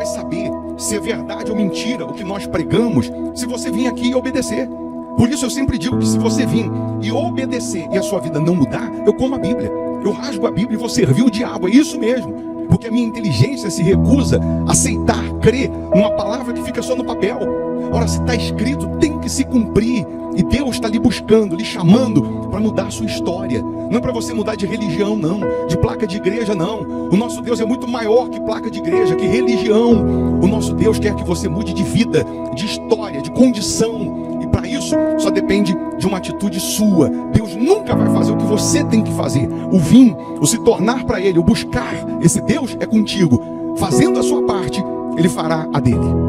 saber se é verdade ou mentira o que nós pregamos, se você vir aqui e obedecer. Por isso eu sempre digo que se você vir e obedecer e a sua vida não mudar, eu como a Bíblia, eu rasgo a Bíblia e vou servir o diabo, é isso mesmo. Porque a minha inteligência se recusa a aceitar, crer numa palavra que fica só no papel. Ora, se está escrito, tem que se cumprir. E Deus está lhe buscando, lhe chamando para mudar a sua história. Não é para você mudar de religião, não. De placa de igreja, não. O nosso Deus é muito maior que placa de igreja, que religião. O nosso Deus quer que você mude de vida, de história, de condição. E para isso, só depende de uma atitude sua. Deus nunca vai fazer o que você tem que fazer. O vir, o se tornar para Ele, o buscar esse Deus é contigo. Fazendo a sua parte, Ele fará a dele.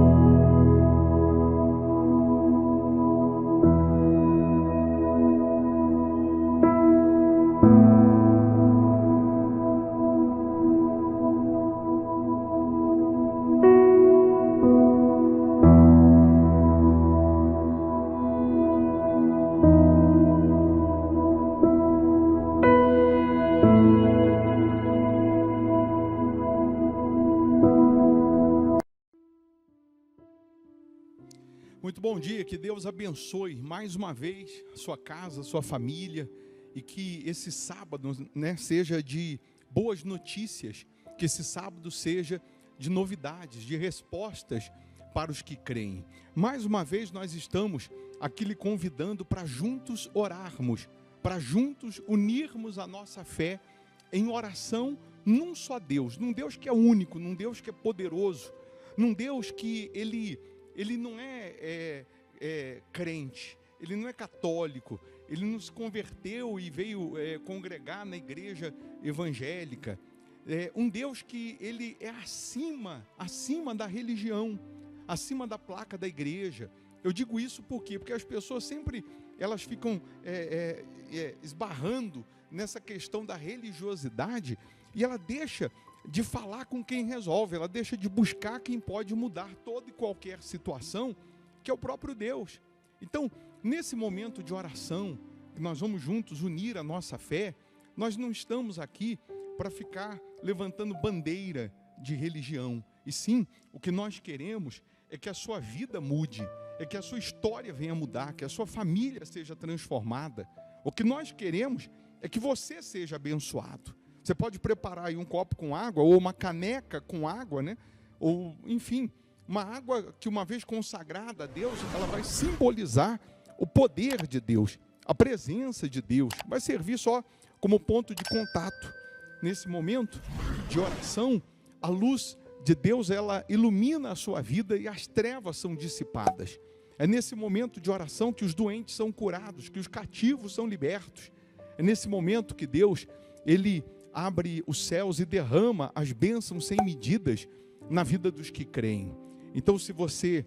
Muito bom dia, que Deus abençoe mais uma vez a sua casa, a sua família, e que esse sábado, seja de boas notícias, que esse sábado seja de novidades, de respostas para os que creem. Mais uma vez nós estamos aqui lhe convidando para juntos orarmos, para juntos unirmos a nossa fé em oração num só Deus, num Deus que é único, num Deus que é poderoso, num Deus que Ele não é crente, Ele não é católico, Ele não se converteu e veio congregar na igreja evangélica. É um Deus que Ele é acima da religião, acima da placa da igreja. Eu digo isso por quê? Porque as pessoas sempre elas ficam esbarrando nessa questão da religiosidade e ela deixa de falar com quem resolve, ela deixa de buscar quem pode mudar toda e qualquer situação, que é o próprio Deus. Então, nesse momento de oração, que nós vamos juntos unir a nossa fé, nós não estamos aqui para ficar levantando bandeira de religião, e sim, o que nós queremos é que a sua vida mude, é que a sua história venha mudar, que a sua família seja transformada. O que nós queremos é que você seja abençoado. Você pode preparar aí um copo com água, ou uma caneca com água, ou, enfim, uma água que uma vez consagrada a Deus, ela vai simbolizar o poder de Deus, a presença de Deus. Vai servir só como ponto de contato. Nesse momento de oração, a luz de Deus, ela ilumina a sua vida e as trevas são dissipadas. É nesse momento de oração que os doentes são curados, que os cativos são libertos. É nesse momento que Deus, Ele abre os céus e derrama as bênçãos sem medidas na vida dos que creem. Então, se você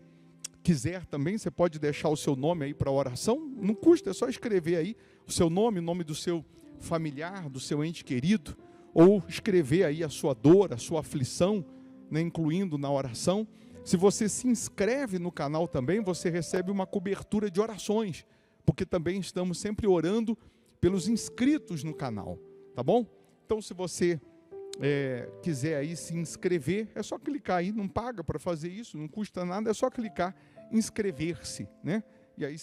quiser também, você pode deixar o seu nome aí para a oração. Não custa, é só escrever aí o seu nome, o nome do seu familiar, do seu ente querido, ou escrever aí a sua dor, a sua aflição, incluindo na oração. Se você se inscreve no canal também, você recebe uma cobertura de orações, porque também estamos sempre orando pelos inscritos no canal, tá bom? Então, se você quiser aí se inscrever, é só clicar aí, não paga para fazer isso, não custa nada, é só clicar em inscrever-se, E aí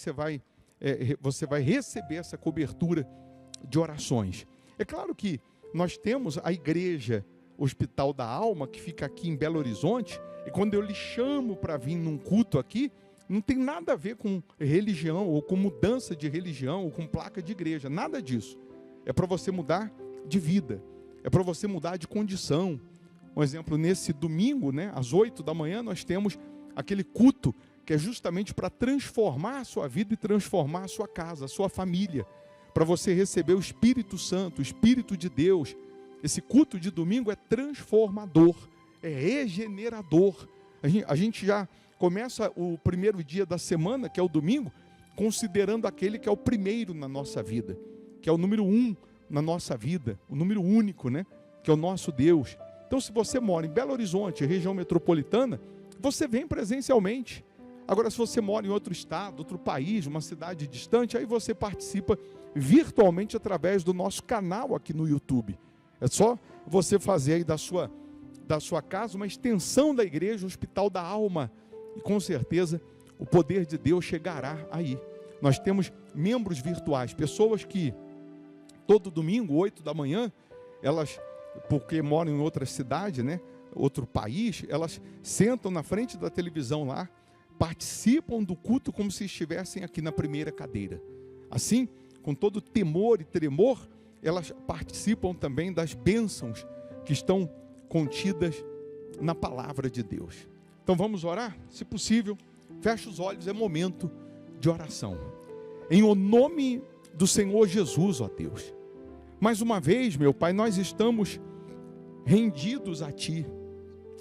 você vai receber essa cobertura de orações. É claro que nós temos a igreja Hospital da Alma, que fica aqui em Belo Horizonte, e quando eu lhe chamo para vir num culto aqui, não tem nada a ver com religião, ou com mudança de religião, ou com placa de igreja, nada disso. É para você mudar de vida, é para você mudar de condição. Um exemplo, nesse domingo, às 8 da manhã, nós temos aquele culto que é justamente para transformar a sua vida e transformar a sua casa, a sua família, para você receber o Espírito Santo, o Espírito de Deus. Esse culto de domingo é transformador, é regenerador. A gente já começa o primeiro dia da semana, que é o domingo, considerando aquele que é o primeiro na nossa vida, que é o número 1 na nossa vida, o número único, que é o nosso Deus. Então, se você mora em Belo Horizonte, região metropolitana, você vem presencialmente. Agora, se você mora em outro estado, outro país, uma cidade distante, aí você participa virtualmente através do nosso canal aqui no YouTube. É só você fazer aí da sua da sua casa, uma extensão da igreja, o hospital da alma. E com certeza o poder de Deus chegará aí. Nós temos membros virtuais, pessoas que todo domingo, 8 da manhã, elas, porque moram em outra cidade, né, outro país, elas sentam na frente da televisão lá, participam do culto como se estivessem aqui na primeira cadeira. Assim, com todo temor e tremor, elas participam também das bênçãos que estão contidas na palavra de Deus. Então vamos orar? Se possível, feche os olhos, é momento de oração. Em o nome do Senhor Jesus, ó Deus. Mais uma vez, meu Pai, nós estamos rendidos a Ti.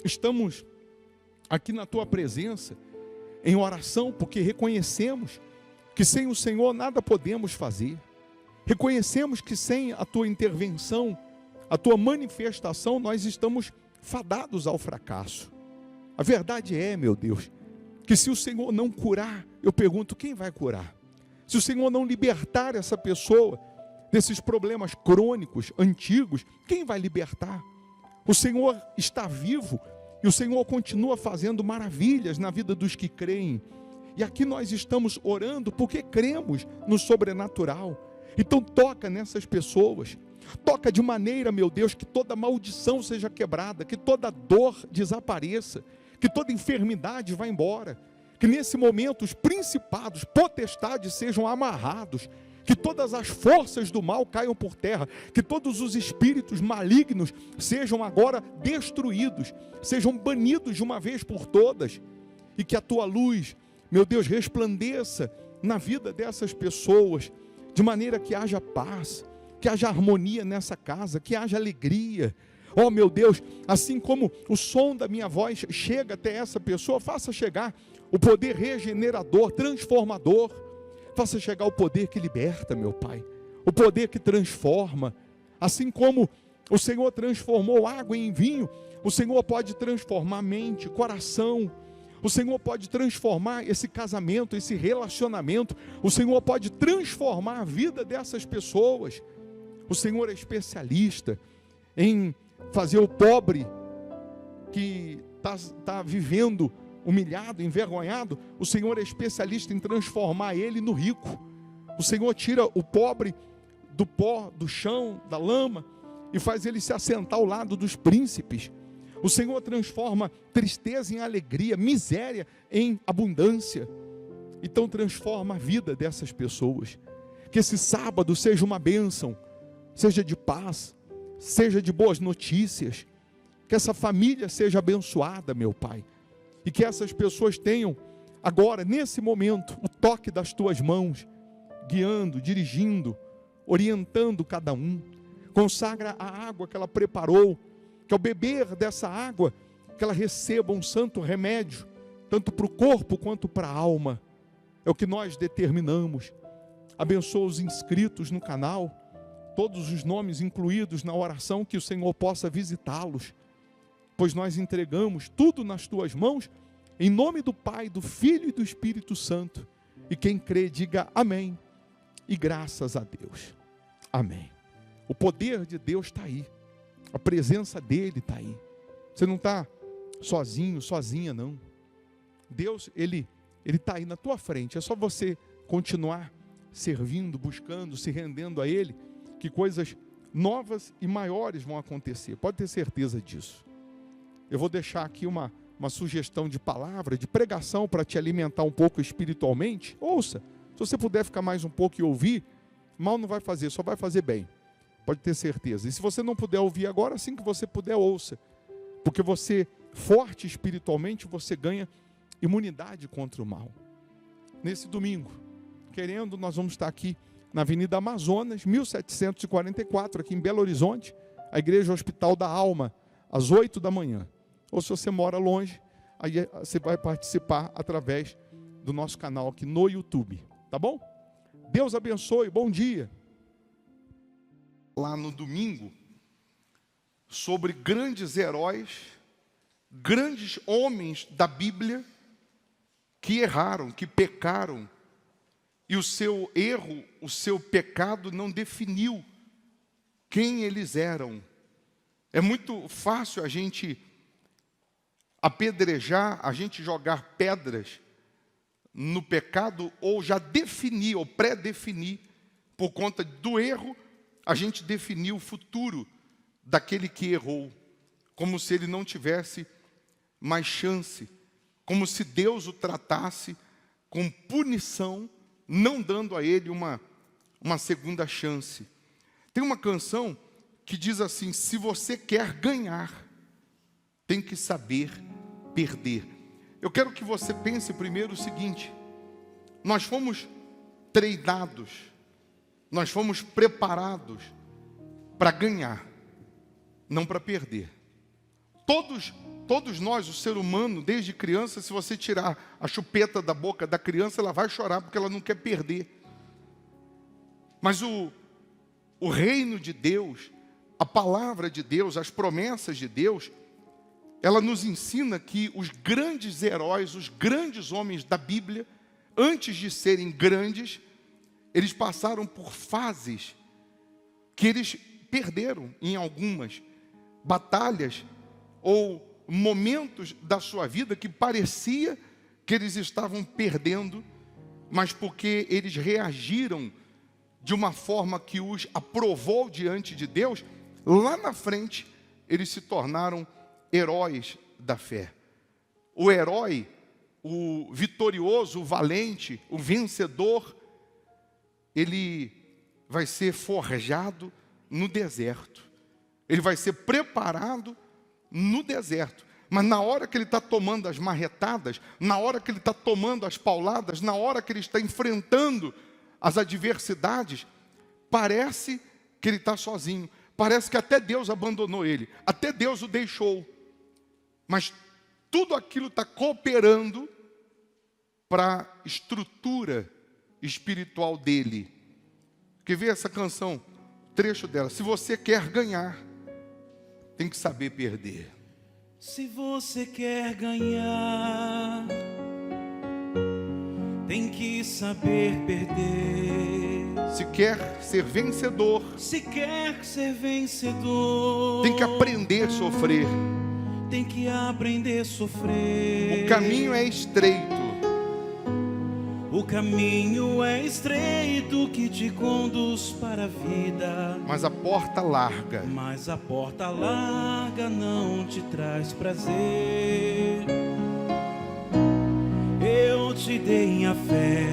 Estamos aqui na Tua presença, em oração, porque reconhecemos que sem o Senhor nada podemos fazer. Reconhecemos que sem a Tua intervenção, a Tua manifestação, nós estamos fadados ao fracasso. A verdade é, meu Deus, que se o Senhor não curar, eu pergunto, quem vai curar? Se o Senhor não libertar essa pessoa desses problemas crônicos, antigos, quem vai libertar? O Senhor está vivo e o Senhor continua fazendo maravilhas na vida dos que creem. E aqui nós estamos orando porque cremos no sobrenatural. Então toca nessas pessoas. Toca de maneira, meu Deus, que toda maldição seja quebrada, que toda dor desapareça, que toda enfermidade vá embora, que nesse momento os principados, potestades sejam amarrados, que todas as forças do mal caiam por terra, que todos os espíritos malignos sejam agora destruídos, sejam banidos de uma vez por todas, e que a Tua luz, meu Deus, resplandeça na vida dessas pessoas, de maneira que haja paz, que haja harmonia nessa casa, que haja alegria. Oh meu Deus, assim como o som da minha voz chega até essa pessoa, faça chegar o poder regenerador, transformador, faça chegar o poder que liberta, meu Pai, o poder que transforma. Assim como o Senhor transformou água em vinho, o Senhor pode transformar mente, coração. O Senhor pode transformar esse casamento, esse relacionamento. O Senhor pode transformar a vida dessas pessoas. O Senhor é especialista em fazer o pobre que está vivendo humilhado, envergonhado. O Senhor é especialista em transformar ele no rico. O Senhor tira o pobre do pó, do chão, da lama e faz ele se assentar ao lado dos príncipes. O Senhor transforma tristeza em alegria, miséria em abundância. Então transforma a vida dessas pessoas. Que esse sábado seja uma bênção, seja de paz, seja de boas notícias. Que essa família seja abençoada, meu Pai. E que essas pessoas tenham agora, nesse momento, o toque das Tuas mãos, guiando, dirigindo, orientando cada um. Consagra a água que ela preparou, que ao beber dessa água, que ela receba um santo remédio, tanto para o corpo quanto para a alma. É o que nós determinamos. Abençoa os inscritos no canal, todos os nomes incluídos na oração, que o Senhor possa visitá-los, pois nós entregamos tudo nas Tuas mãos, em nome do Pai, do Filho e do Espírito Santo. E quem crê, diga amém, e graças a Deus. Amém. O poder de Deus está aí. A presença dele está aí. Você não está sozinho, sozinha, não. Deus, Ele está aí na tua frente. É só você continuar servindo, buscando, se rendendo a Ele, que coisas novas e maiores vão acontecer. Pode ter certeza disso. Eu vou deixar aqui uma sugestão de palavra, de pregação, para te alimentar um pouco espiritualmente. Ouça. Se você puder ficar mais um pouco e ouvir, mal não vai fazer, só vai fazer bem. Pode ter certeza. E se você não puder ouvir agora, assim que você puder, ouça. Porque você, forte espiritualmente, você ganha imunidade contra o mal. Nesse domingo, querendo, nós vamos estar aqui na Avenida Amazonas, 1744, aqui em Belo Horizonte, a Igreja Hospital da Alma, às 8 da manhã. Ou se você mora longe, aí você vai participar através do nosso canal aqui no YouTube. Tá bom? Deus abençoe, bom dia. Lá no domingo, sobre grandes heróis, grandes homens da Bíblia, que erraram, que pecaram, e o seu erro, o seu pecado não definiu quem eles eram. É muito fácil a gente apedrejar, a gente jogar pedras no pecado, ou já definir, ou pré-definir, por conta do erro, a gente definir o futuro daquele que errou, como se ele não tivesse mais chance, como se Deus o tratasse com punição, não dando a ele uma segunda chance. Tem uma canção que diz assim: se você quer ganhar, tem que saber perder. Eu quero que você pense primeiro o seguinte: nós fomos treinados, nós fomos preparados para ganhar, não para perder. Todos nós, o ser humano, desde criança, se você tirar a chupeta da boca da criança, ela vai chorar porque ela não quer perder. Mas o reino de Deus, a palavra de Deus, as promessas de Deus, ela nos ensina que os grandes heróis, os grandes homens da Bíblia, antes de serem grandes, eles passaram por fases que eles perderam em algumas batalhas ou momentos da sua vida que parecia que eles estavam perdendo, mas porque eles reagiram de uma forma que os aprovou diante de Deus, lá na frente eles se tornaram heróis da fé. O herói, o vitorioso, o valente, o vencedor, ele vai ser forjado no deserto. Ele vai ser preparado no deserto. Mas na hora que ele está tomando as marretadas, na hora que ele está tomando as pauladas, na hora que ele está enfrentando as adversidades, parece que ele está sozinho. Parece que até Deus abandonou ele, até Deus o deixou. Mas tudo aquilo está cooperando para a estrutura espiritual dele. Quer ver essa canção? Trecho dela: se você quer ganhar, tem que saber perder. Se você quer ganhar, tem que saber perder. Se quer ser vencedor, Se quer ser vencedor, tem que aprender a sofrer. tem que aprender a sofrer. O caminho é estreito, O caminho é estreito que te conduz para a vida, mas a porta larga. mas a porta larga não te traz prazer. Eu te dei a fé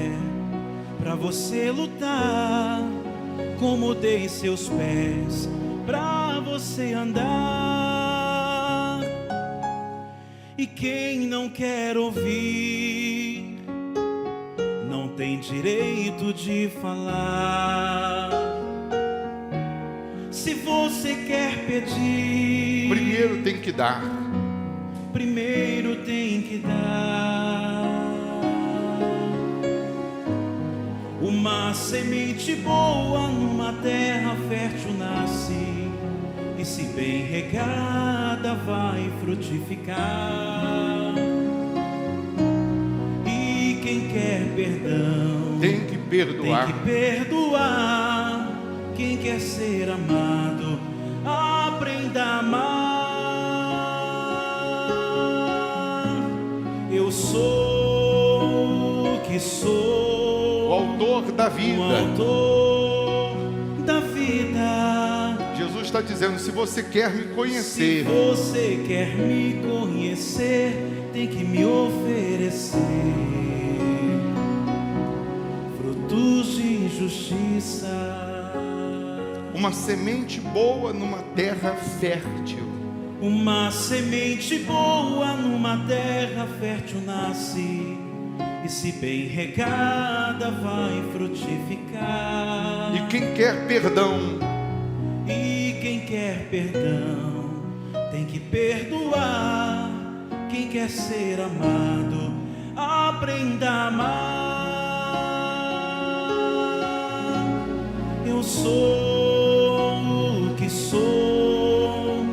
para você lutar, como dei seus pés para você andar. E quem não quer ouvir não tem direito de falar. Se você quer pedir, Primeiro tem que dar. primeiro tem que dar. Uma semente boa numa terra fértil nasce, e se bem regada vai frutificar. E quem quer perdão Tem que perdoar. tem que perdoar. Quem quer ser amado, aprenda a amar. Eu sou o que sou, O autor da o vida. autor da vida. Jesus está dizendo: se você quer me Se conhecer, você quer me conhecer, tem que me oferecer frutos de justiça. uma semente boa numa terra fértil. Uma semente boa numa terra fértil nasce, e se bem regada vai frutificar. E quem quer perdão, E quem quer perdão tem que perdoar. Quem quer ser amado, aprenda a amar. Eu sou o que sou,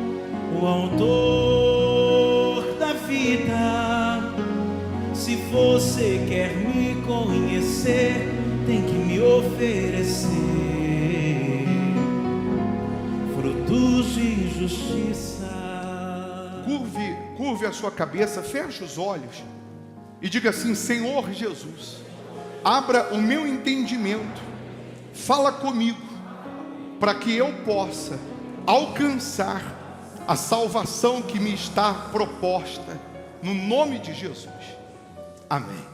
o autor da vida. Se você quer me conhecer, tem que me oferecer frutos de justiça. curve a sua cabeça, feche os olhos e diga assim: Senhor Jesus, abra o meu entendimento, fala comigo, para que eu possa alcançar a salvação que me está proposta, no nome de Jesus, amém.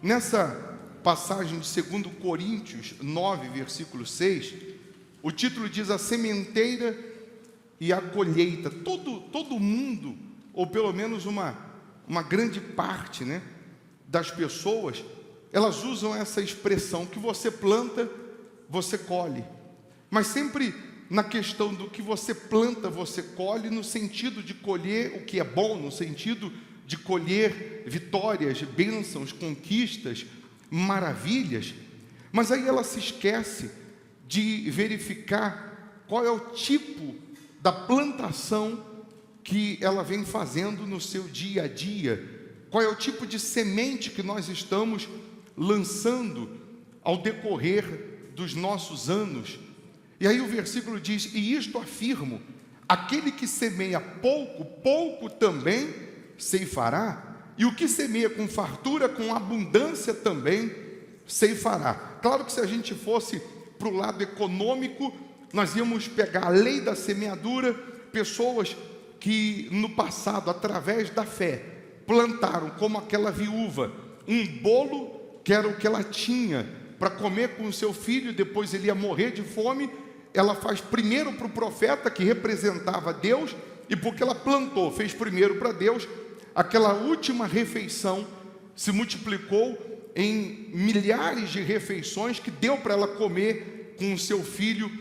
Nessa passagem de 2 Coríntios 9, versículo 6, o título diz: a sementeira e a colheita. Todo mundo, ou pelo menos uma grande parte, né, das pessoas, elas usam essa expressão: que você planta, você colhe. Mas sempre na questão do que você planta, você colhe, no sentido de colher o que é bom, no sentido de colher vitórias, bênçãos, conquistas, maravilhas. Mas aí ela se esquece de verificar qual é o tipo da plantação que ela vem fazendo no seu dia a dia, qual é o tipo de semente que nós estamos lançando ao decorrer dos nossos anos. E aí o versículo diz: e isto afirmo, aquele que semeia pouco, pouco também ceifará, e o que semeia com fartura, com abundância também ceifará. Claro que se a gente fosse para o lado econômico, nós íamos pegar a lei da semeadura, pessoas que no passado, através da fé, plantaram, como aquela viúva, um bolo que era o que ela tinha para comer com o seu filho, depois ele ia morrer de fome. Ela faz primeiro para o profeta, que representava Deus, e porque ela plantou, fez primeiro para Deus, aquela última refeição se multiplicou em milhares de refeições que deu para ela comer com o seu filho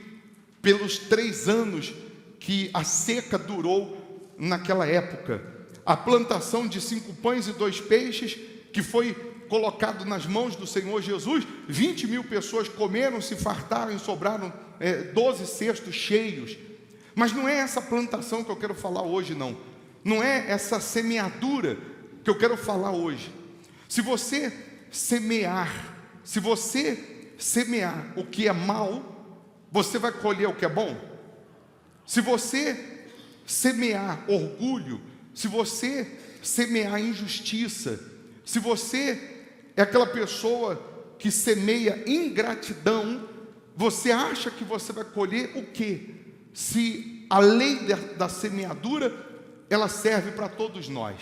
pelos 3 anos que a seca durou naquela época. A plantação de 5 pães e 2 peixes, que foi colocado nas mãos do Senhor Jesus, 20.000 pessoas comeram, se fartaram e sobraram 12 cestos cheios. Mas não é essa plantação que eu quero falar hoje, não. Não é essa semeadura que eu quero falar hoje. Se você semear o que é mal, você vai colher o que é bom. Se você semear orgulho, se você semear injustiça, se você é aquela pessoa que semeia ingratidão, você acha que você vai colher o quê? Se a lei da semeadura, ela serve para todos nós.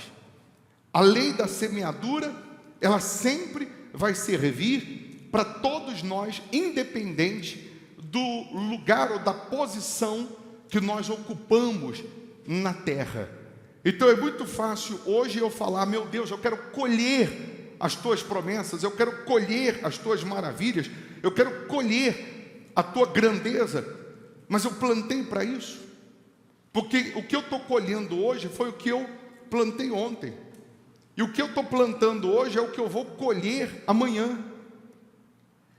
A lei da semeadura, ela sempre vai servir para todos nós, independente do lugar ou da posição que nós ocupamos na terra. Então é muito fácil hoje eu falar: meu Deus, eu quero colher as tuas promessas, eu quero colher as tuas maravilhas, eu quero colher a tua grandeza, mas eu plantei para isso? Porque o que eu estou colhendo hoje foi o que eu plantei ontem, e o que eu estou plantando hoje é o que eu vou colher amanhã.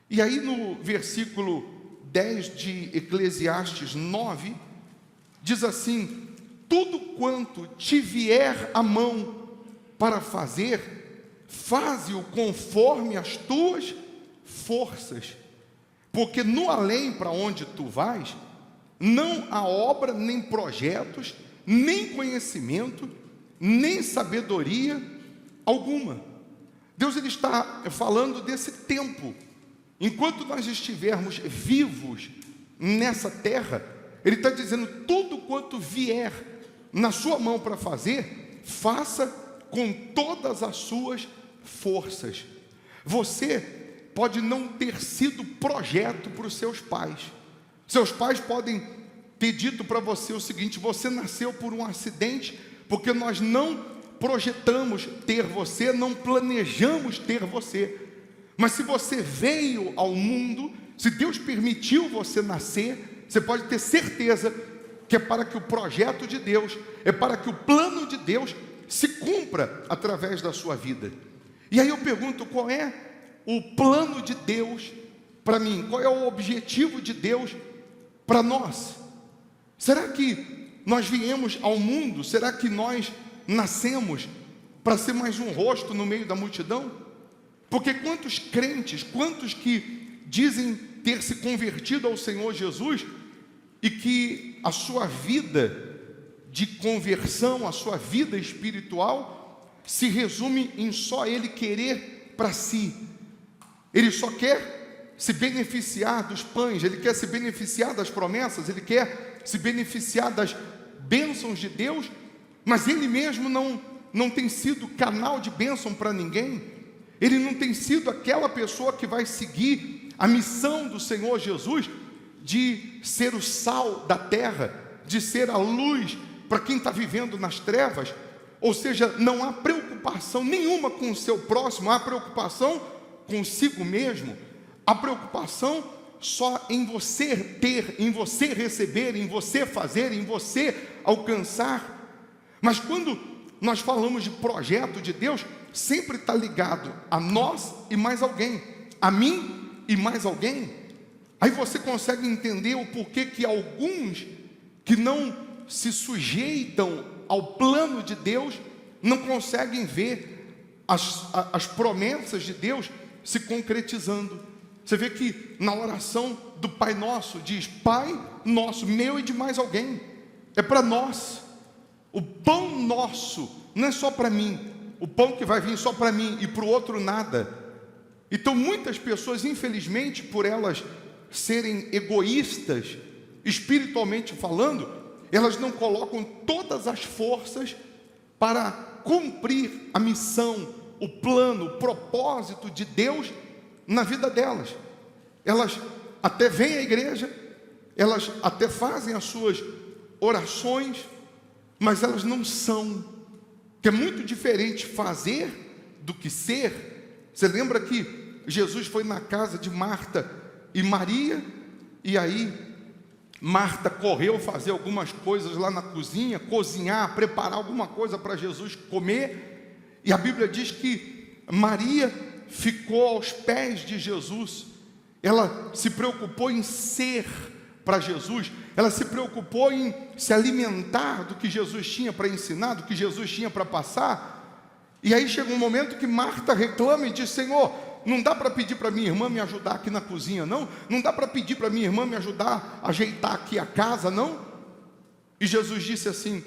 E aí no versículo 10 de Eclesiastes 9, diz assim: tudo quanto te vier à mão para fazer, faze-o conforme as tuas forças, porque no além para onde tu vais, não há obra, nem projetos, nem conhecimento, nem sabedoria alguma. Deus ele está falando desse tempo. Enquanto nós estivermos vivos nessa terra, Ele está dizendo: tudo quanto vier na sua mão para fazer, faça com todas as suas forças. Você pode não ter sido projeto para os seus pais. Seus pais podem ter dito para você o seguinte: você nasceu por um acidente, porque nós não projetamos ter você, não planejamos ter você. Mas se você veio ao mundo, se Deus permitiu você nascer, você pode ter certeza que é para que o projeto de Deus, é para que o plano de Deus se cumpra através da sua vida. E aí eu pergunto: qual é o plano de Deus para mim? Qual é o objetivo de Deus para nós? Será que nós viemos ao mundo? Será que nós nascemos para ser mais um rosto no meio da multidão? Porque quantos crentes, quantos que dizem ter se convertido ao Senhor Jesus e que a sua vida de conversão, a sua vida espiritual, se resume em só ele querer para si. Ele só quer se beneficiar dos pães, ele quer se beneficiar das promessas, ele quer se beneficiar das bênçãos de Deus, mas ele mesmo não tem sido canal de bênção para ninguém. Ele não tem sido aquela pessoa que vai seguir a missão do Senhor Jesus de ser o sal da terra, de ser a luz para quem está vivendo nas trevas. Ou seja, não há preocupação nenhuma com o seu próximo, há preocupação consigo mesmo, há preocupação só em você ter, em você receber, em você fazer, em você alcançar. Mas quando nós falamos de projeto de Deus, sempre está ligado a nós e mais alguém, a mim e mais alguém. Aí você consegue entender o porquê que alguns que não se sujeitam ao plano de Deus não conseguem ver as promessas de Deus se concretizando. Você vê que na oração do Pai Nosso diz: Pai Nosso, meu e de mais alguém, é para nós. O pão nosso não é só para mim, o pão que vai vir só para mim e para o outro nada. Então muitas pessoas, infelizmente, por elas serem egoístas, espiritualmente falando, elas não colocam todas as forças para cumprir a missão, o plano, o propósito de Deus na vida delas. Elas até vêm à igreja, elas até fazem as suas orações, mas elas não são, que é muito diferente fazer do que ser. Você lembra que Jesus foi na casa de Marta e Maria, e aí Marta correu fazer algumas coisas lá na cozinha, cozinhar, preparar alguma coisa para Jesus comer, e a Bíblia diz que Maria ficou aos pés de Jesus. Ela se preocupou em ser para Jesus, ela se preocupou em se alimentar do que Jesus tinha para ensinar, do que Jesus tinha para passar. E aí chega um momento que Marta reclama e diz: Senhor, não dá para pedir para minha irmã me ajudar aqui na cozinha, não? Não dá para pedir para minha irmã me ajudar a ajeitar aqui a casa, não? E Jesus disse assim: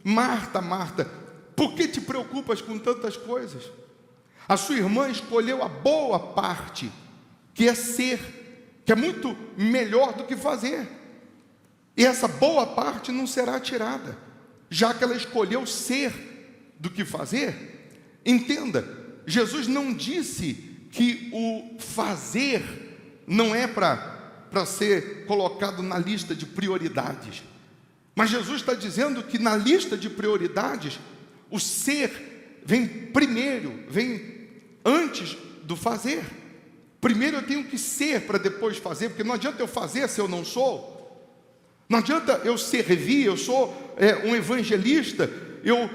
Marta, Marta, por que te preocupas com tantas coisas? A sua irmã escolheu a boa parte, que é ser, que é muito melhor do que fazer. E essa boa parte não será tirada, já que ela escolheu ser do que fazer. Entenda, Jesus não disse que o fazer não é para ser colocado na lista de prioridades, mas Jesus está dizendo que na lista de prioridades o ser vem primeiro, vem antes do fazer. Primeiro eu tenho que ser para depois fazer, porque não adianta eu fazer se eu não sou. Não adianta eu servir, eu sou um evangelista, eu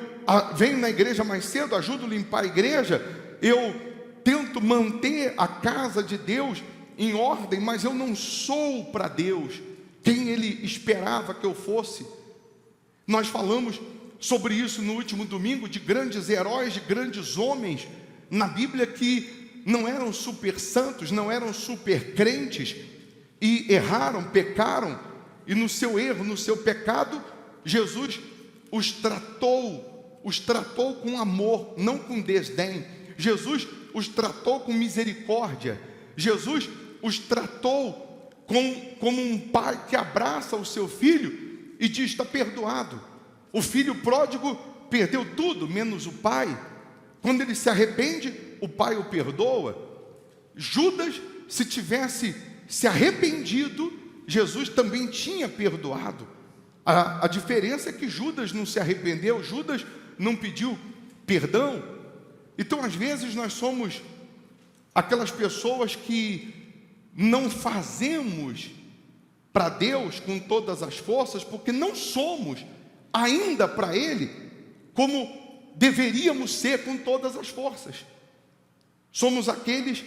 venho na igreja mais cedo, ajudo a limpar a igreja, eu tento manter a casa de Deus em ordem, mas eu não sou para Deus quem Ele esperava que eu fosse. Nós falamos sobre isso no último domingo, de grandes heróis, de grandes homens na Bíblia que não eram super santos, não eram super crentes, e erraram, pecaram, e no seu erro, no seu pecado, Jesus os tratou com amor, não com desdém. Jesus os tratou com misericórdia. Jesus os tratou como um pai que abraça o seu filho e diz: está perdoado. O filho pródigo perdeu tudo, menos o pai. Quando ele se arrepende, o pai o perdoa. Judas, se tivesse se arrependido, Jesus também tinha perdoado. A diferença é que Judas não se arrependeu, Judas não pediu perdão. Então, às vezes, nós somos aquelas pessoas que não fazemos para Deus com todas as forças, porque não somos ainda para Ele como deveríamos ser com todas as forças. Somos aqueles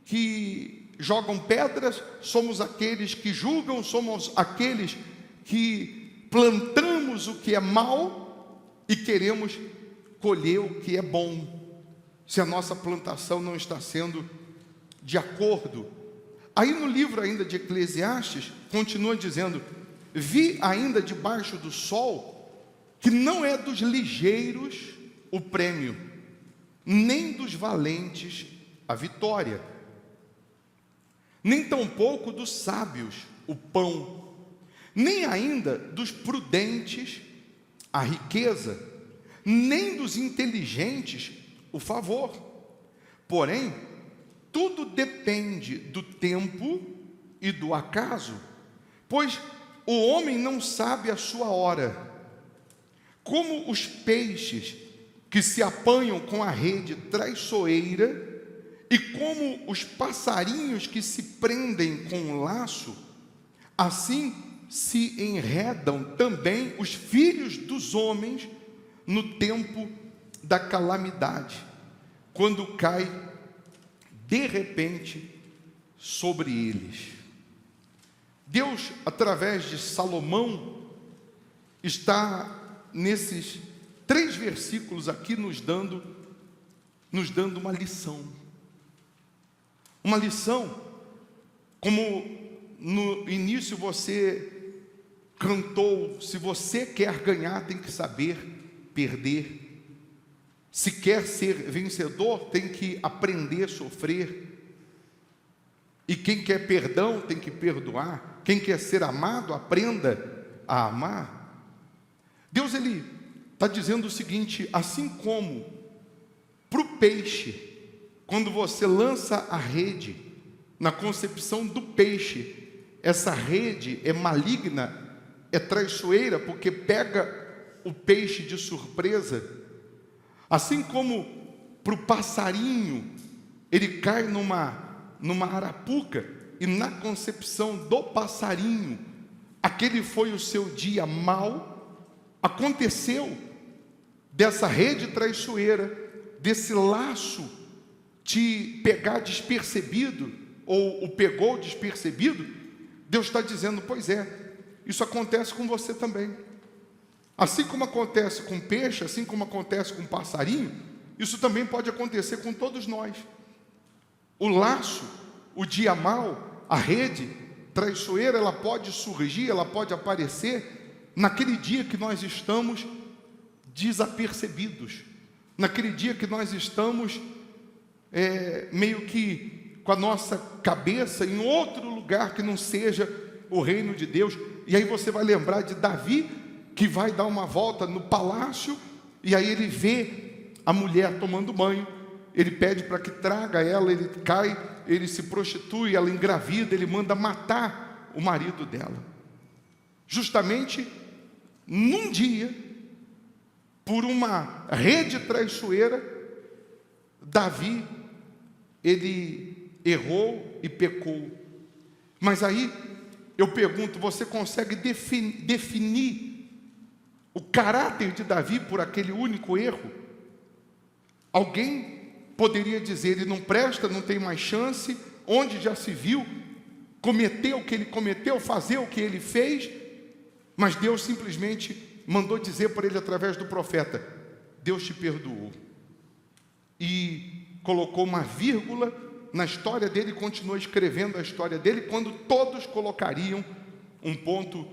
que jogam pedras, somos aqueles que julgam, somos aqueles que plantamos o que é mal e queremos colher o que é bom, se a nossa plantação não está sendo de acordo. Aí no livro ainda de Eclesiastes, continua dizendo: vi ainda debaixo do sol que não é dos ligeiros o prêmio, nem dos valentes a vitória, nem tampouco dos sábios o pão, nem ainda dos prudentes a riqueza, nem dos inteligentes o favor. Porém, tudo depende do tempo e do acaso, pois o homem não sabe a sua hora. Como os peixes que se apanham com a rede traiçoeira, e como os passarinhos que se prendem com um laço, assim se enredam também os filhos dos homens no tempo da calamidade, quando cai de repente sobre eles. Deus, através de Salomão, está nesses 3 versículos aqui nos dando uma lição. Uma lição, como no início você cantou, se você quer ganhar, tem que saber perder. Se quer ser vencedor, tem que aprender a sofrer. E quem quer perdão, tem que perdoar. Quem quer ser amado, aprenda a amar. Deus, Ele está dizendo o seguinte: assim como para o peixe, quando você lança a rede, na concepção do peixe, essa rede é maligna, é traiçoeira, porque pega o peixe de surpresa. Assim como para o passarinho, ele cai numa arapuca, e na concepção do passarinho, aquele foi o seu dia mau, aconteceu dessa rede traiçoeira, desse laço te pegar despercebido, ou o pegou despercebido. Deus está dizendo: pois é, isso acontece com você também. Assim como acontece com peixe, assim como acontece com passarinho, isso também pode acontecer com todos nós. O laço, o dia mau, a rede traiçoeira, ela pode surgir, ela pode aparecer naquele dia que nós estamos desapercebidos, naquele dia que nós estamos meio que com a nossa cabeça em outro lugar que não seja o reino de Deus. E aí você vai lembrar de Davi, que vai dar uma volta no palácio, e aí ele vê a mulher tomando banho, ele pede para que traga ela, ele cai, ele se prostitui, ela engravida, ele manda matar o marido dela. Justamente num dia, por uma rede traiçoeira, Davi, ele errou e pecou. Mas aí eu pergunto: você consegue definir o caráter de Davi por aquele único erro? Alguém poderia dizer: ele não presta, não tem mais chance, onde já se viu, cometer o que ele cometeu, fazer o que ele fez. Mas Deus simplesmente mandou dizer para ele através do profeta: Deus te perdoou. E colocou uma vírgula na história dele, continuou escrevendo a história dele, quando todos colocariam um ponto,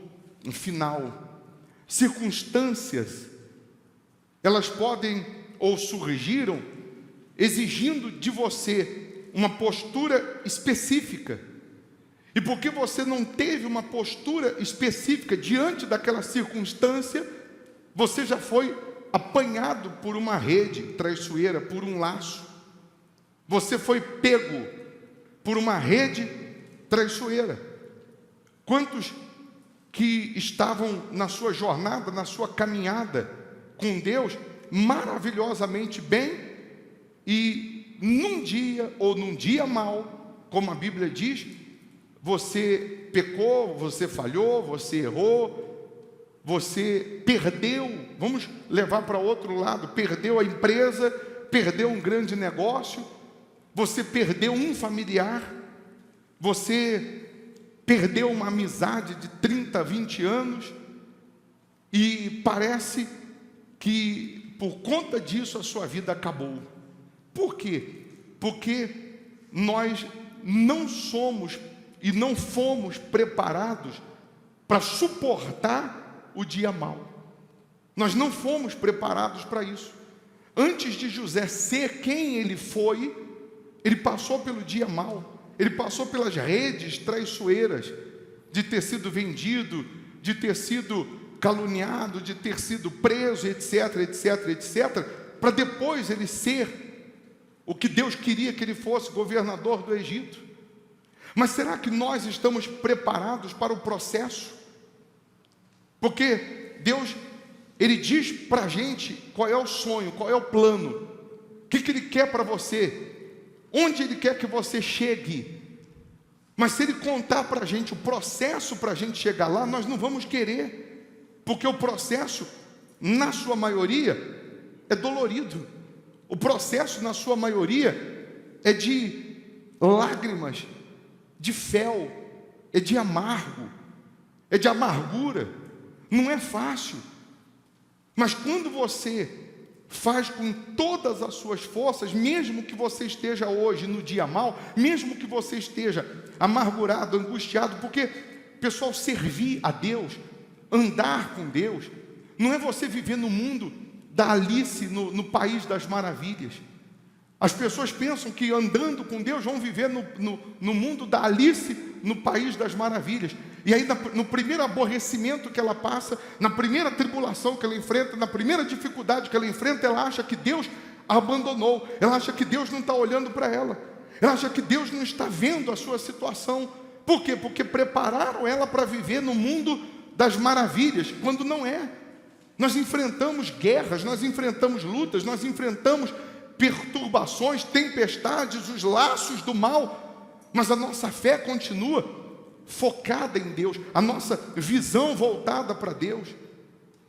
um final. Circunstâncias, elas podem ou surgiram exigindo de você uma postura específica. E porque você não teve uma postura específica diante daquela circunstância, você já foi apanhado por uma rede traiçoeira, por um laço. Você foi pego por uma rede traiçoeira. Quantos que estavam na sua jornada, na sua caminhada com Deus, maravilhosamente bem, e num dia ou num dia mau, como a Bíblia diz, você pecou, você falhou, você errou, você perdeu, vamos levar para outro lado, perdeu a empresa, perdeu um grande negócio, você perdeu um familiar, você perdeu uma amizade de 30, 20 anos, e parece que por conta disso a sua vida acabou. Por quê? Porque nós não somos e não fomos preparados para suportar o dia mau. Nós não fomos preparados para isso. Antes de José ser quem ele foi, ele passou pelo dia mau, ele passou pelas redes traiçoeiras, de ter sido vendido, de ter sido caluniado, de ter sido preso, etc, etc, etc, para depois ele ser o que Deus queria que ele fosse, governador do Egito. Mas será que nós estamos preparados para o processo? Porque Deus, Ele diz para a gente qual é o sonho, qual é o plano, o que Ele quer para você, onde Ele quer que você chegue. Mas se Ele contar para a gente o processo para a gente chegar lá, nós não vamos querer, porque o processo, na sua maioria, é dolorido. O processo, na sua maioria, é de lágrimas, de fel, é de amargo, é de amargura. Não é fácil. Mas quando você faz com todas as suas forças, mesmo que você esteja hoje no dia mau, mesmo que você esteja amargurado, angustiado, porque, pessoal, servir a Deus, andar com Deus, não é você viver no mundo da Alice, no País das Maravilhas. As pessoas pensam que andando com Deus vão viver no mundo da Alice, no País das Maravilhas. E aí no primeiro aborrecimento que ela passa, na primeira tribulação que ela enfrenta, na primeira dificuldade que ela enfrenta, ela acha que Deus a abandonou, ela acha que Deus não está olhando para ela, ela acha que Deus não está vendo a sua situação. Por quê? Porque prepararam ela para viver no mundo das maravilhas, quando não é. Nós enfrentamos guerras, nós enfrentamos lutas, nós enfrentamos perturbações, tempestades, os laços do mal, mas a nossa fé continua focada em Deus, a nossa visão voltada para Deus.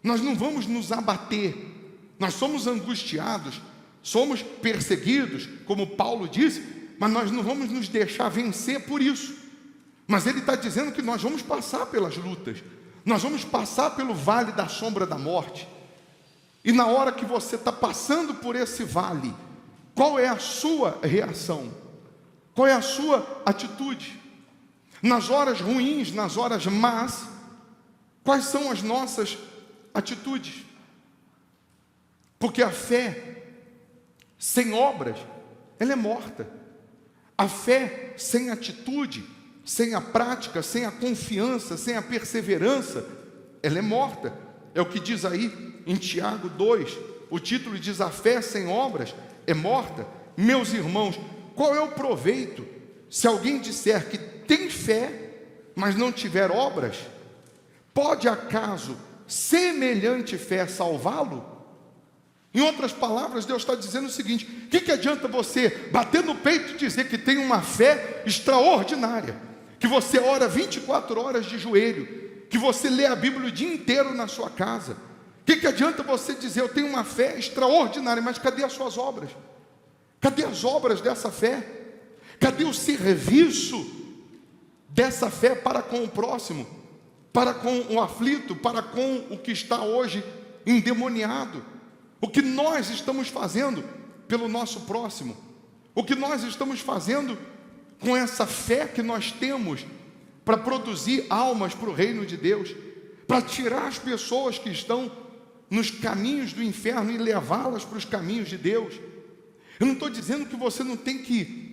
Nós não vamos nos abater, nós somos angustiados, somos perseguidos, como Paulo disse, mas nós não vamos nos deixar vencer por isso. Mas ele está dizendo que nós vamos passar pelas lutas, nós vamos passar pelo vale da sombra da morte. E na hora que você está passando por esse vale, qual é a sua reação? Qual é a sua atitude? Nas horas ruins, nas horas más, quais são as nossas atitudes? Porque a fé sem obras, ela é morta. A fé sem atitude, sem a prática, sem a confiança, sem a perseverança, ela é morta. É o que diz aí em Tiago 2, o título diz: a fé sem obras é morta. Meus irmãos, qual é o proveito se alguém disser que tem fé, mas não tiver obras? Pode acaso semelhante fé salvá-lo? Em outras palavras, Deus está dizendo o seguinte: o que adianta você bater no peito e dizer que tem uma fé extraordinária, que você ora 24 horas de joelho, que você lê a Bíblia o dia inteiro na sua casa? O que adianta você dizer eu tenho uma fé extraordinária, mas cadê as suas obras? Cadê as obras dessa fé? Cadê o serviço dessa fé para com o próximo, para com o aflito, para com o que está hoje endemoniado? O que nós estamos fazendo pelo nosso próximo? O que nós estamos fazendo com essa fé que nós temos para produzir almas para o reino de Deus, para tirar as pessoas que estão nos caminhos do inferno e levá-las para os caminhos de Deus? Eu não estou dizendo que você não tem que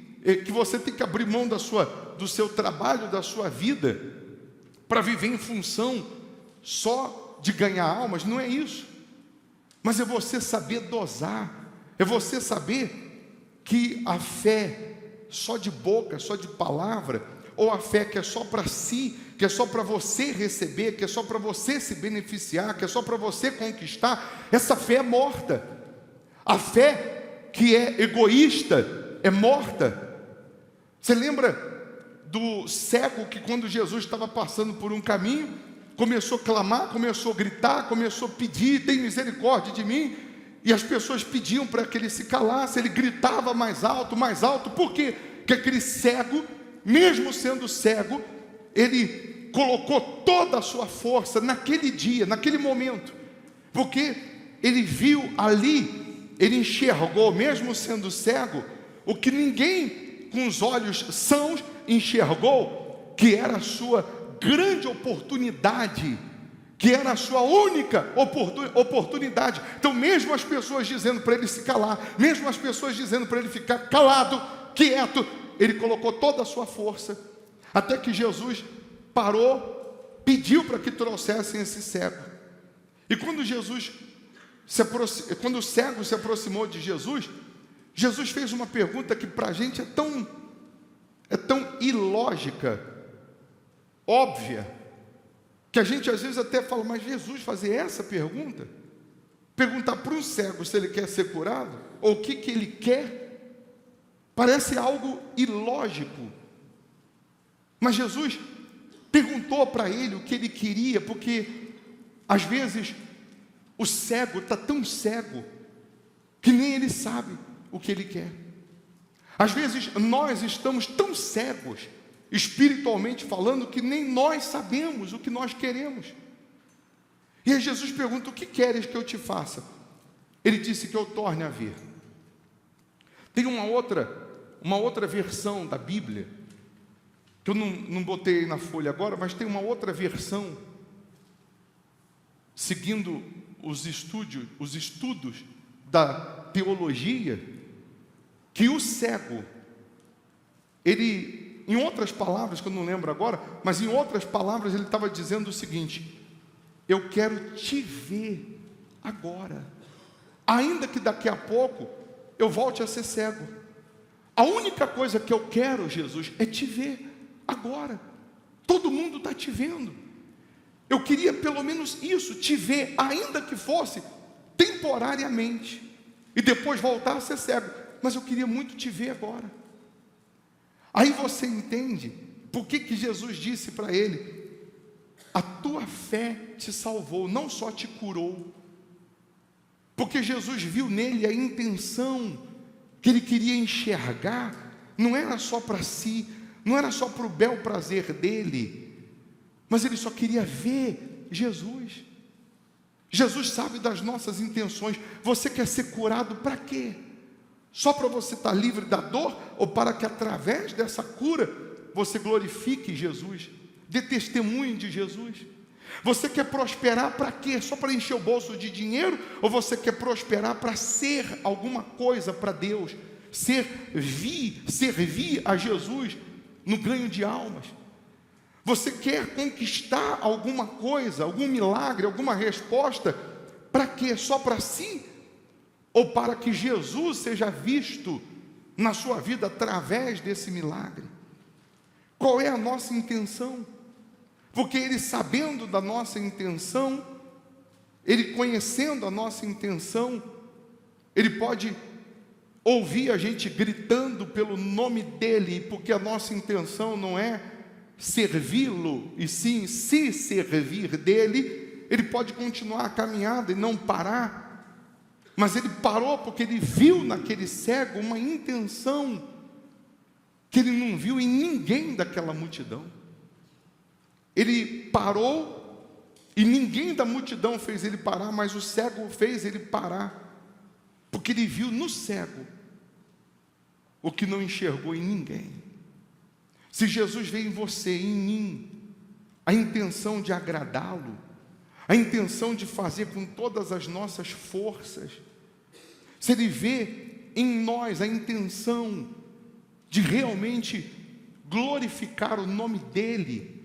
você tem que abrir mão do seu trabalho, da sua vida, para viver em função só de ganhar almas. Não é isso. Mas é você saber dosar, é você saber que a fé só de boca, só de palavra, ou a fé que é só para si, que é só para você receber, que é só para você se beneficiar, que é só para você conquistar, essa fé é morta. A fé que é egoísta é morta. Você lembra do cego que, quando Jesus estava passando por um caminho, começou a clamar, começou a gritar, começou a pedir: tem misericórdia de mim? E as pessoas pediam para que ele se calasse, ele gritava mais alto, por quê? Porque aquele cego, mesmo sendo cego, ele colocou toda a sua força naquele dia, naquele momento, porque ele viu ali, ele enxergou, mesmo sendo cego, o que ninguém com os olhos sãos enxergou, que era a sua grande oportunidade que era a sua única oportunidade. Então, mesmo as pessoas dizendo para ele se calar, mesmo as pessoas dizendo para ele ficar calado, quieto, ele colocou toda a sua força, até que Jesus parou, pediu para que trouxessem esse cego. E quando quando o cego se aproximou de Jesus, Jesus fez uma pergunta que para a gente é tão ilógica, óbvia, que a gente às vezes até fala, mas Jesus fazer essa pergunta? Perguntar para um cego se ele quer ser curado, ou o que ele quer, parece algo ilógico. Mas Jesus perguntou para ele o que ele queria, porque às vezes o cego está tão cego que nem ele sabe o que ele quer. Às vezes nós estamos tão cegos, espiritualmente falando, que nem nós sabemos o que nós queremos. E aí Jesus pergunta: o que queres que eu te faça? Ele disse que eu torne a ver. Tem uma outra versão da Bíblia, que eu não botei na folha agora, mas tem uma outra versão, seguindo os estudos da teologia, que o cego, ele, em outras palavras, que eu não lembro agora, mas em outras palavras ele estava dizendo o seguinte: eu quero te ver agora, ainda que daqui a pouco eu volte a ser cego. A única coisa que eu quero, Jesus, é te ver agora. Todo mundo está te vendo. Eu queria pelo menos isso, te ver, ainda que fosse temporariamente, e depois voltar a ser cego. Mas eu queria muito te ver agora. Aí você entende por que Jesus disse para ele: a tua fé te salvou, não só te curou. Porque Jesus viu nele a intenção que ele queria enxergar, não era só para si, não era só para o bel prazer dele, mas ele só queria ver Jesus. Jesus sabe das nossas intenções. Você quer ser curado para quê? Só para você estar livre da dor, ou para que através dessa cura você glorifique Jesus, dê testemunho de Jesus? Você quer prosperar para quê? Só para encher o bolso de dinheiro? Ou você quer prosperar para ser alguma coisa para Deus? Servir a Jesus no ganho de almas? Você quer conquistar alguma coisa, algum milagre, alguma resposta? Para quê? Só para si? Ou para que Jesus seja visto na sua vida através desse milagre? Qual é a nossa intenção? Porque ele, sabendo da nossa intenção, ele conhecendo a nossa intenção, ele pode ouvir a gente gritando pelo nome dele, porque a nossa intenção não é servi-lo, e sim se servir dele. Ele pode continuar a caminhada e não parar, mas ele parou porque ele viu naquele cego uma intenção que ele não viu em ninguém daquela multidão. Ele parou e ninguém da multidão fez ele parar, mas o cego fez ele parar, porque ele viu no cego o que não enxergou em ninguém. Se Jesus vê em você, em mim, a intenção de agradá-lo, a intenção de fazer com todas as nossas forças, se ele vê em nós a intenção de realmente glorificar o nome dele,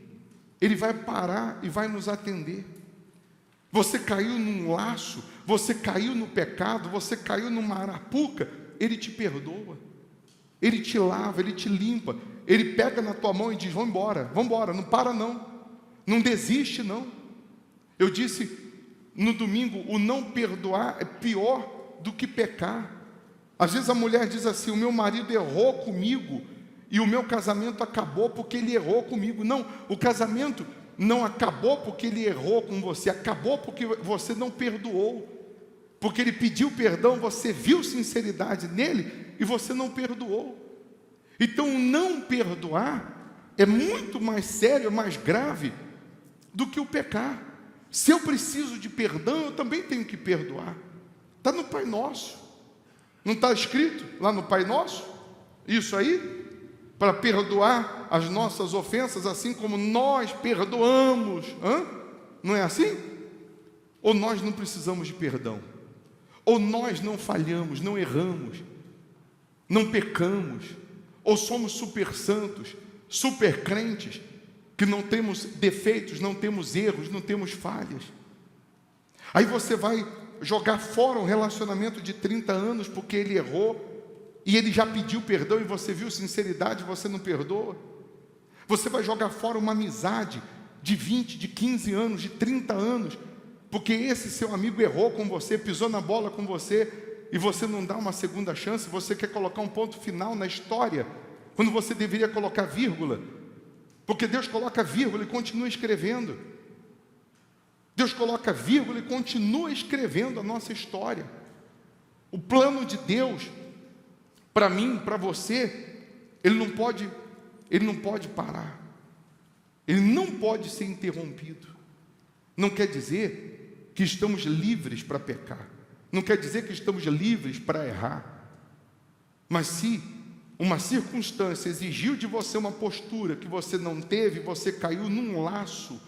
ele vai parar e vai nos atender. Você caiu num laço, você caiu no pecado, você caiu numa arapuca, ele te perdoa, ele te lava, ele te limpa, ele pega na tua mão e diz: vamos embora, não para não desiste não. Eu disse no domingo, o não perdoar é pior do que pecar. Às vezes a mulher diz assim: o meu marido errou comigo e o meu casamento acabou porque ele errou comigo. Não, o casamento não acabou porque ele errou com você, acabou porque você não perdoou, porque ele pediu perdão, você viu sinceridade nele e você não perdoou. Então não perdoar é muito mais sério, mais grave do que o pecar. Se eu preciso de perdão, eu também tenho que perdoar. Está no Pai Nosso, não está escrito lá no Pai Nosso? Isso aí, para perdoar as nossas ofensas, assim como nós perdoamos Não é assim? Ou nós não precisamos de perdão? Ou nós não falhamos, não erramos, não pecamos? Ou somos super santos, super crentes, que não temos defeitos, não temos erros, não temos falhas? Aí você vai jogar fora um relacionamento de 30 anos porque ele errou e ele já pediu perdão e você viu sinceridade, você não perdoa? Você vai jogar fora uma amizade de 20, de 15 anos, de 30 anos, porque esse seu amigo errou com você, pisou na bola com você, e você não dá uma segunda chance, você quer colocar um ponto final na história, quando você deveria colocar vírgula, porque Deus coloca vírgula e continua escrevendo. Deus coloca vírgula e continua escrevendo a nossa história. O plano de Deus, para mim, para você, ele não pode parar. Ele não pode ser interrompido. Não quer dizer que estamos livres para pecar. Não quer dizer que estamos livres para errar. Mas se uma circunstância exigiu de você uma postura que você não teve, você caiu num laço,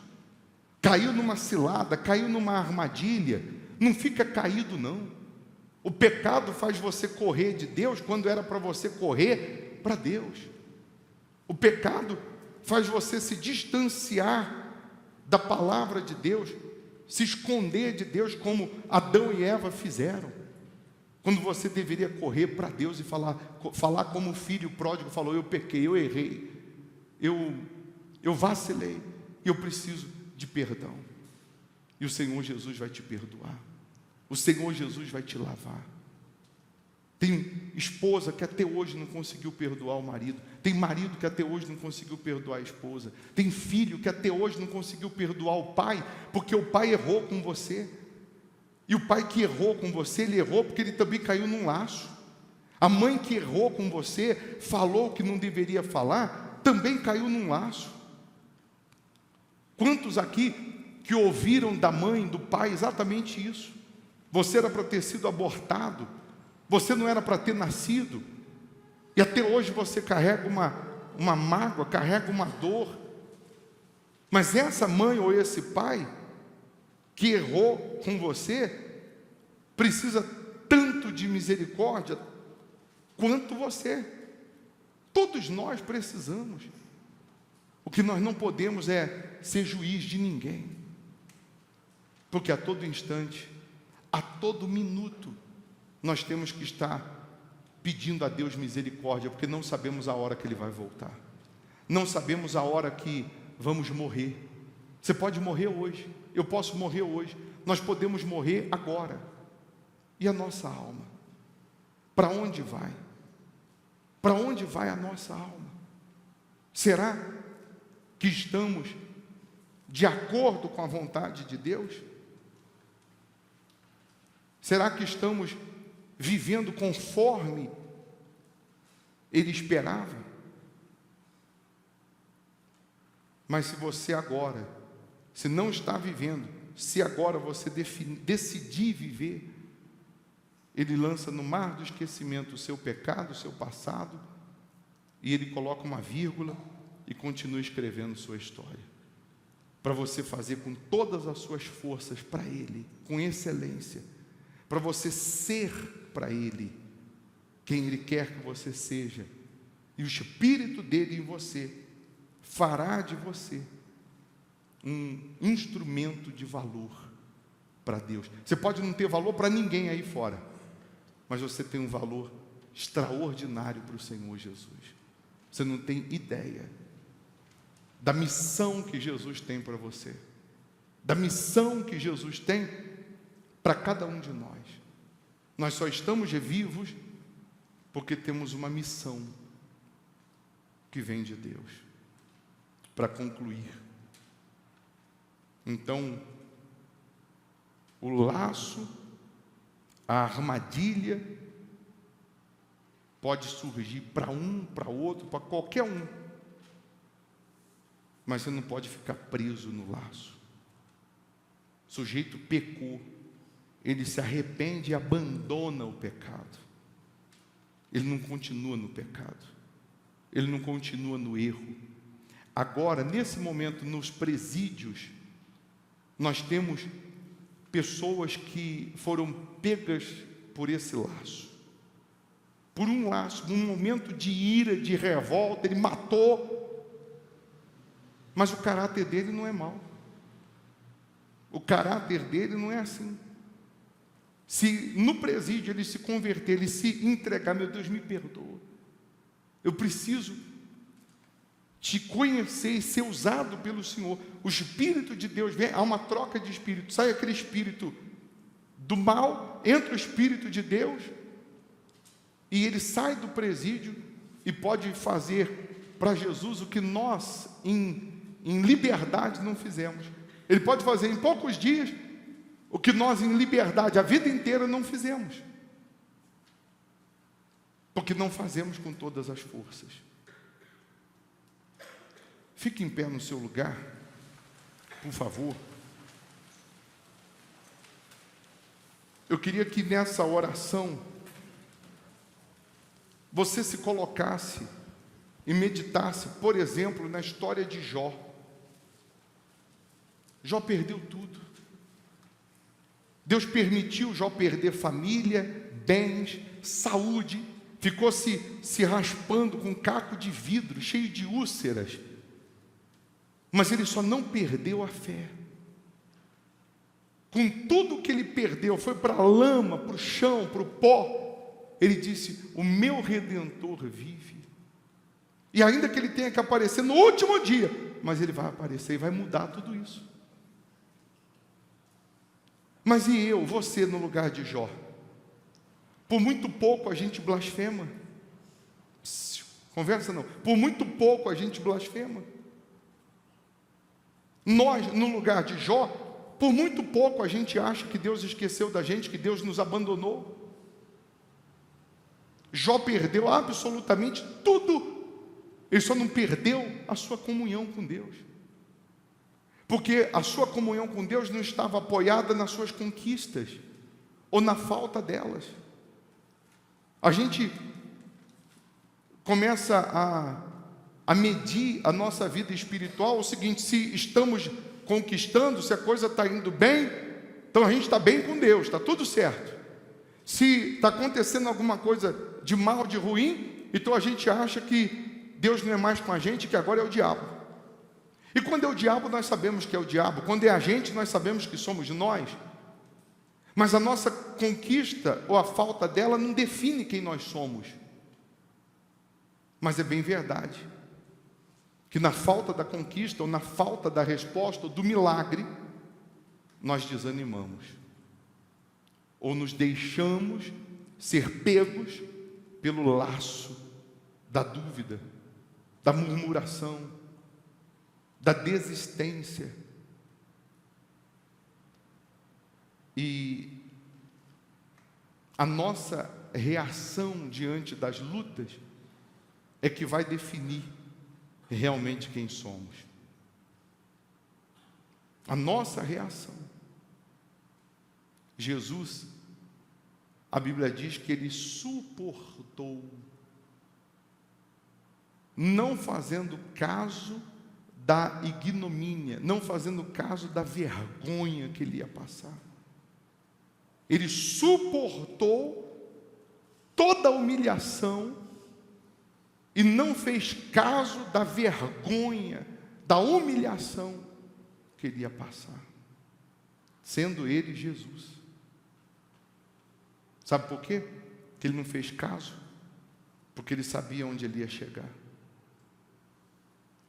caiu numa cilada, caiu numa armadilha, não fica caído não. O pecado faz você correr de Deus quando era para você correr para Deus. O pecado faz você se distanciar da palavra de Deus, se esconder de Deus como Adão e Eva fizeram. Quando você deveria correr para Deus e falar como o filho pródigo falou: eu pequei, eu errei, eu vacilei, eu preciso de perdão. E o Senhor Jesus vai te perdoar. O Senhor Jesus vai te lavar. Tem esposa que até hoje não conseguiu perdoar o marido. Tem marido que até hoje não conseguiu perdoar a esposa. Tem filho que até hoje não conseguiu perdoar o pai, porque o pai errou com você. E o pai que errou com você, ele errou porque ele também caiu num laço. A mãe que errou com você, falou o que não deveria falar, também caiu num laço. Quantos aqui que ouviram da mãe, do pai, exatamente isso? Você era para ter sido abortado, você não era para ter nascido, e até hoje você carrega uma mágoa, carrega uma dor. Mas essa mãe ou esse pai que errou com você precisa tanto de misericórdia quanto você. Todos nós precisamos. O que nós não podemos é ser juiz de ninguém, porque a todo instante, a todo minuto, nós temos que estar pedindo a Deus misericórdia, porque não sabemos a hora que Ele vai voltar, não sabemos a hora que vamos morrer. Você pode morrer hoje, eu posso morrer hoje, nós podemos morrer agora. E a nossa alma? Para onde vai? Para onde vai a nossa alma? Será que estamos de acordo com a vontade de Deus? Será que estamos vivendo conforme Ele esperava? Mas se você agora, se não está vivendo, se agora você decidir viver, Ele lança no mar do esquecimento o seu pecado, o seu passado, e Ele coloca uma vírgula e continua escrevendo sua história, para você fazer com todas as suas forças para Ele, com excelência, para você ser para Ele quem Ele quer que você seja, e o Espírito dele em você fará de você um instrumento de valor para Deus. Você pode não ter valor para ninguém aí fora, mas você tem um valor extraordinário para o Senhor Jesus. Você não tem ideia da missão que Jesus tem para você, da missão que Jesus tem para cada um de nós. Nós só estamos vivos porque temos uma missão que vem de Deus para concluir. Então, o laço, a armadilha pode surgir para um, para outro, para qualquer um, mas você não pode ficar preso no laço. O sujeito pecou, ele se arrepende e abandona o pecado. Ele não continua no pecado, ele não continua no erro. Agora, nesse momento, nos presídios, nós temos pessoas que foram pegas por esse laço. Por um laço, num momento de ira, de revolta, ele matou. Mas o caráter dele não é mau. O caráter dele não é assim. Se no presídio ele se converter, ele se entregar, meu Deus, me perdoa. Eu preciso te conhecer e ser usado pelo Senhor. O Espírito de Deus vem, há uma troca de espírito. Sai aquele espírito do mal, entra o Espírito de Deus, e ele sai do presídio e pode fazer para Jesus o que nós, em liberdade, não fizemos. Ele pode fazer em poucos dias o que nós, em liberdade, a vida inteira não fizemos. Porque não fazemos com todas as forças. Fique em pé no seu lugar, por favor. Eu queria que nessa oração você se colocasse e meditasse, por exemplo, na história de Jó. Jó perdeu tudo. Deus permitiu Jó perder família, bens, saúde, ficou se raspando com um caco de vidro, cheio de úlceras. Mas ele só não perdeu a fé. Com tudo que ele perdeu, foi para a lama, para o chão, para o pó. Ele disse: o meu Redentor vive. E ainda que ele tenha que aparecer no último dia, mas ele vai aparecer e vai mudar tudo isso. Mas e eu, você no lugar de Jó? Por muito pouco a gente blasfema. Conversa não. Por muito pouco a gente blasfema. Nós, no lugar de Jó, por muito pouco a gente acha que Deus esqueceu da gente, que Deus nos abandonou. Jó perdeu absolutamente tudo. Ele só não perdeu a sua comunhão com Deus. Porque a sua comunhão com Deus não estava apoiada nas suas conquistas, ou na falta delas. A gente começa a medir a nossa vida espiritual o seguinte: se estamos conquistando, se a coisa está indo bem, então a gente está bem com Deus, está tudo certo. Se está acontecendo alguma coisa de mal, de ruim, então a gente acha que Deus não é mais com a gente, que agora é o diabo. E quando é o diabo, nós sabemos que é o diabo. Quando é a gente, nós sabemos que somos nós. Mas a nossa conquista ou a falta dela não define quem nós somos. Mas é bem verdade que na falta da conquista, ou na falta da resposta, ou do milagre, nós desanimamos. Ou nos deixamos ser pegos pelo laço da dúvida, da murmuração, da desistência. E a nossa reação diante das lutas é que vai definir realmente quem somos. A nossa reação. Jesus, a Bíblia diz que ele suportou, não fazendo caso da ignomínia, não fazendo caso da vergonha que ele ia passar. Ele suportou toda a humilhação e não fez caso da vergonha, da humilhação que ele ia passar, sendo ele Jesus. Sabe por quê? Que ele não fez caso, porque ele sabia onde ele ia chegar.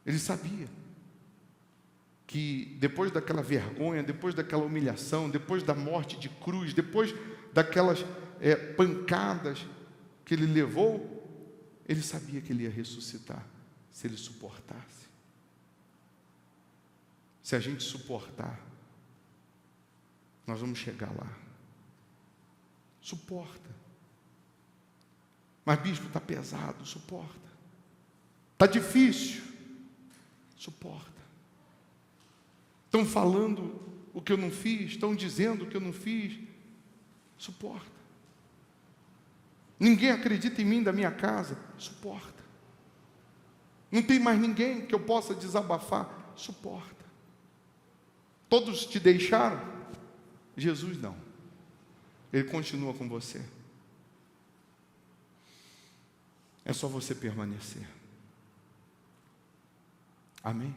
Ele sabia que depois daquela vergonha, depois daquela humilhação, depois da morte de cruz, depois daquelas pancadas que ele levou, ele sabia que ele ia ressuscitar, se ele suportasse. Se a gente suportar, nós vamos chegar lá. Suporta. Mas bispo, está pesado, suporta. Está difícil, suporta. Estão falando o que eu não fiz, estão dizendo o que eu não fiz, suporta. Ninguém acredita em mim da minha casa, suporta. Não tem mais ninguém que eu possa desabafar, suporta. Todos te deixaram? Jesus não. Ele continua com você. É só você permanecer. Amém?